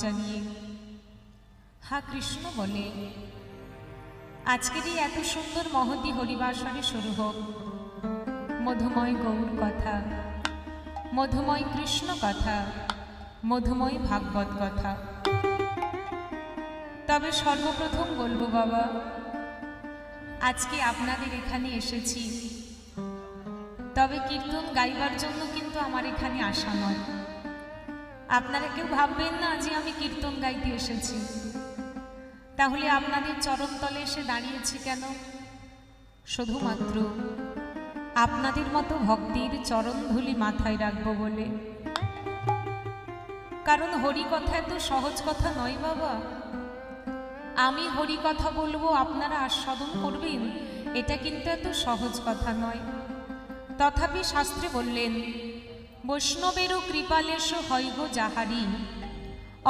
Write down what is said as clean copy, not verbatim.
জানিয়ে হা কৃষ্ণ বলে, আজকেরই এত সুন্দর মহতি হরিবাসরে শুরু হোক মধুময় গৌর কথা, মধুময় কৃষ্ণ কথা, মধুময় ভাগবত কথা। তবে সর্বপ্রথম বলবো বাবা, আজকে আপনাদের এখানে এসেছি, তবে কীর্তন গাইবার জন্য কিন্তু আমার এখানে আসা নয়। আপনারা কেউ ভাববেন না যে আমি কীর্তন গাইতে এসেছি। তাহলে আপনাদের চরণতলে এসে দাঁড়িয়েছি কেন? শুধুমাত্র আপনাদের মতো ভক্তির চরণধুলি মাথায় রাখবো বলে। কারণ হরি কথা এত সহজ কথা নয় বাবা। আমি হরি কথা বলবো, আপনারা আস্বাদন করবেন, এটা কিন্তু এত সহজ কথা নয়। তথাপি শাস্ত্রে বললেন, বৈষ্ণবেরও কৃপালেশ হইব যাহারি